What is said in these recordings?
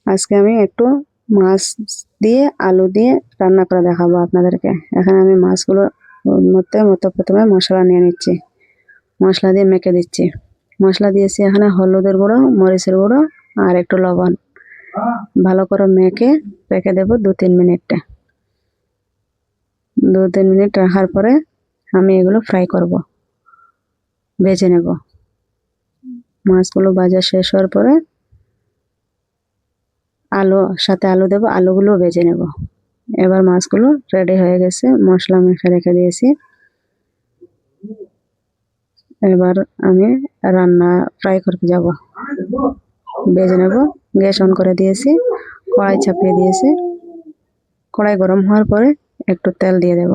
আজকে আমি একটু মাছ দিয়ে আলু দিয়ে রান্না করে দেখাবো আপনাদেরকে। এখানে আমি মাছগুলোর মধ্যে প্রথমে মশলা নিয়ে নিচ্ছি, মশলা দিয়ে মেখে দিচ্ছি। মশলা দিয়েছি এখানে হলুদের গুঁড়ো, মরিচের গুঁড়ো আর একটু লবণ। ভালো করে মেখে রেখে দেবো 2-3 মিনিট। 2-3 মিনিট রাখার পরে আমি এগুলো ফ্রাই করব, ভেজে নেব। মাছগুলো ভাজা শেষ হওয়ার পরে সাথে আলু দেবো, আলুগুলো ভেজে নেব। এবার মাছগুলো রেডি হয়ে গেছে, মশলা মেখে রেখে দিয়েছি। এবার আমি ফ্রাই করতে যাব, ভেজে নেব। গ্যাস অন করে দিয়েছি, কড়াই চাপিয়ে দিয়েছি। কড়াই গরম হওয়ার পরে একটু তেল দিয়ে দেব।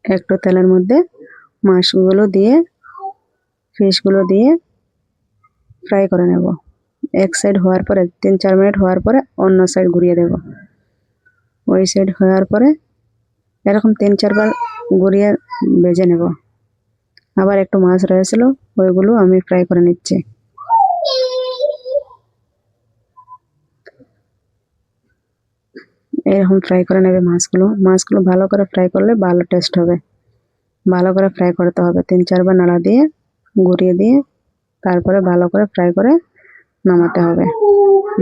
একটু তেলের মধ্যে মাছগুলো দিয়ে, ফিশগুলো দিয়ে ফ্রাই করে নেব। এক সাইড হওয়ার পরে 3-4 মিনিট হওয়ার পরে অন্য সাইড ঘুরিয়ে দেব। ওই সাইড হওয়ার পরে এরকম 3-4 বার ঘুরিয়ে ভেজে নেব। আবার একটু মাছ রয়েছিল, ওইগুলো আমি ফ্রাই করে নিচ্ছি। এরকম ফ্রাই করে নেবে মাছগুলো। মাছগুলো ভালো করে ফ্রাই করলে ভালো টেস্ট হবে। ভালো করে ফ্রাই করতে হবে, 3-4 বার নাড়া দিয়ে ঘুরিয়ে দিয়ে তারপরে ভালো করে ফ্রাই করে নামাতে হবে।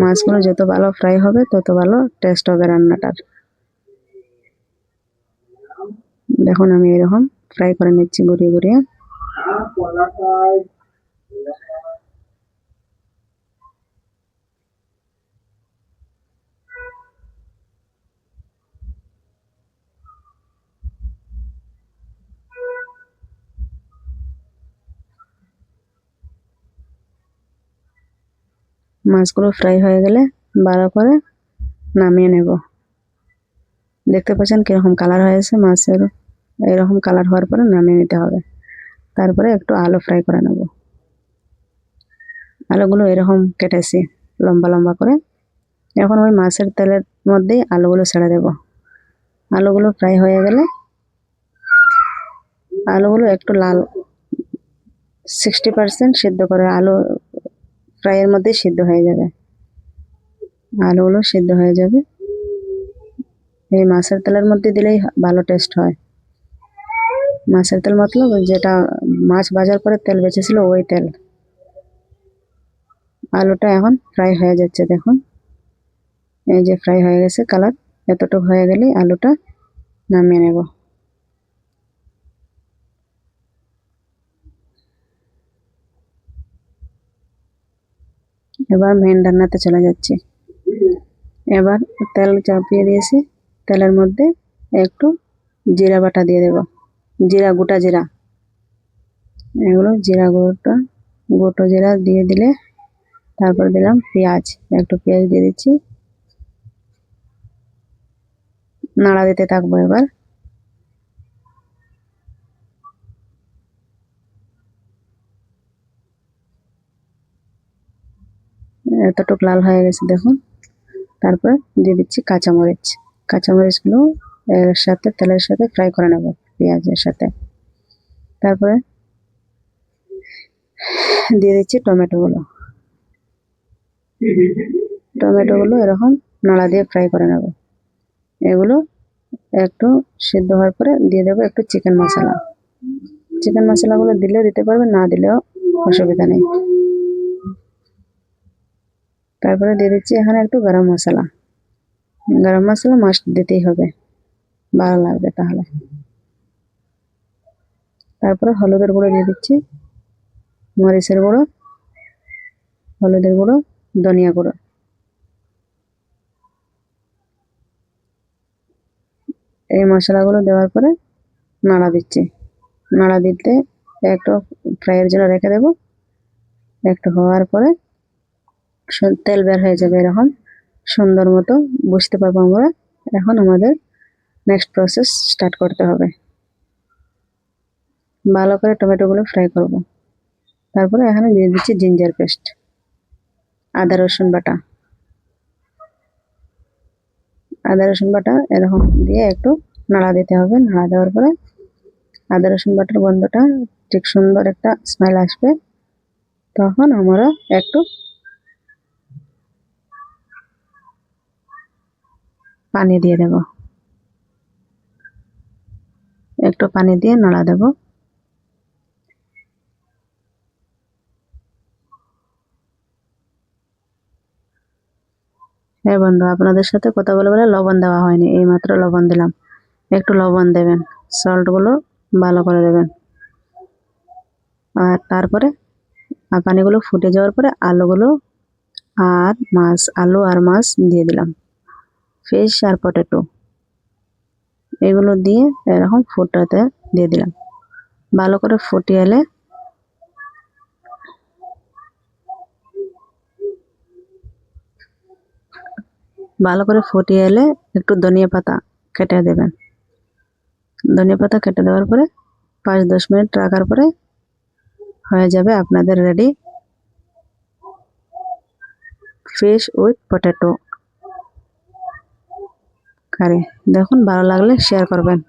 মাছগুলো যত ভালো ফ্রাই হবে তত ভালো টেস্ট হবে রান্নাটার। দেখুন আমি এরকম ফ্রাই করে নিচ্ছি ঘুরিয়ে ঘুরিয়ে। মাছগুলো ফ্রাই হয়ে গেলে ভালো করে নামিয়ে নেব। দেখতে পাচ্ছেন কিরকম কালার হয়েছে মাছের। এরকম কালার হওয়ার পরে নামিয়ে নিতে হবে। তারপরে একটু আলু ফ্রাই করে নেব। আলুগুলো এরকম কেটেছি লম্বা লম্বা করে। এখন ওই মাছের তেলের মধ্যেই আলুগুলো ছেড়ে দেব। আলুগুলো ফ্রাই হয়ে গেলে আলুগুলো একটু লাল 60% সিদ্ধ করে, আলু ফ্রাইয়ের মধ্যেই সিদ্ধ হয়ে যাবে। আলুগুলো সিদ্ধ হয়ে যাবে। এই মাছের তেলের মধ্যে দিলেই ভালো টেস্ট হয়। মাছের তেল মতলব যেটা মাছ ভাজার পরে তেল বেঁচেছিল ওই তেল। আলুটা এখন ফ্রাই হয়ে যাচ্ছে, দেখুন এই যে ফ্রাই হয়ে গেছে কালার। এতটুকু হয়ে গেলেই আলুটা নামিয়ে নেব। এবার মেন রান্নাতে চলে যাচ্ছি। এবার তেল চাপিয়ে দিয়েছি, তেলের মধ্যে একটু জিরা বাটা দিয়ে দেব, গোটা জিরা। এগুলো জিরা গোটা জিরা দিয়ে দিলে তারপর দিলাম পেঁয়াজ, একটু পেঁয়াজ দিয়ে দিচ্ছি। নাড়া দিতে থাকবো। এবার এতটুক লাল হয়ে গেছে দেখুন। তারপর দিয়ে দিচ্ছি কাঁচামরিচ। কাঁচামরিচগুলো এর সাথে তেলের সাথে ফ্রাই করে নেব পেঁয়াজের সাথে। তারপরে দিয়ে দিচ্ছি টমেটোগুলো এরকম নাড়া দিয়ে ফ্রাই করে নেব। এগুলো একটু সিদ্ধ হওয়ার পরে দিয়ে দেবো একটু চিকেন মশলা। চিকেন মশলাগুলো দিলেও দিতে পারবেন, না দিলেও অসুবিধা নেই। তারপরে দিয়ে দিচ্ছি এখানে একটু গরম মশলা। গরম মশলা মাস্ট দিতেই হবে, ভালো লাগবে তাহলে। তারপরে হলুদের গুঁড়ো দিয়ে দিচ্ছি, মরিচের গুঁড়ো, হলুদের গুঁড়ো, ধনিয়া গুঁড়ো। এই মশলাগুলো দেওয়ার পরে নাড়া দিচ্ছি। নাড়া দিতে একটু ফ্রাইয়ের জন্য রেখে দেব। একটু হওয়ার পরে তেল বের হয়ে যাবে, এরকম সুন্দর মতো বুঝতে পারবো আমরা। এখন আমাদের নেক্সট প্রসেস স্টার্ট করতে হবে। ভালো করে টমেটোগুলো ফ্রাই করব। তারপরে এখানে দিয়ে দিচ্ছি জিঞ্জার পেস্ট, আদা রসুন বাটা। আদা রসুন বাটা এরকম দিয়ে একটু নাড়া দিতে হবে। নাড়া দেওয়ার পরে আদা রসুন বাটার গন্ধটা ঠিক সুন্দর একটা স্মেল আসবে। তখন আমরা একটু পানি দিয়ে দেব, একটু পানি দিয়ে নাড়া দেব। হ্যাঁ বন্ধু, আপনাদের সাথে কথা বলে বলে লবণ দেওয়া হয়নি, এইমাত্র লবণ দিলাম। একটু লবণ দেবেন, সল্টগুলো ভালো করে দেবেন। আর তারপরে পানিগুলো ফুটে যাওয়ার পরে আলুগুলো আর মাছ, আলু আর মাছ দিয়ে দিলাম, ফিশ আর পটেটো এগুলো দিয়ে এরকম ফুটাতে দিয়ে দিলাম। ভালো করে ফুটিয়ে এলে একটু ধনিয়া পাতা কেটে দেবেন। ধনিয়া পাতা কেটে দেওয়ার পরে 5-10 মিনিট রাখার পরে হয়ে যাবে আপনাদের রেডি ফিশ উইথ পটেটো কারি। দেখুন, ভালো লাগলে শেয়ার করবেন।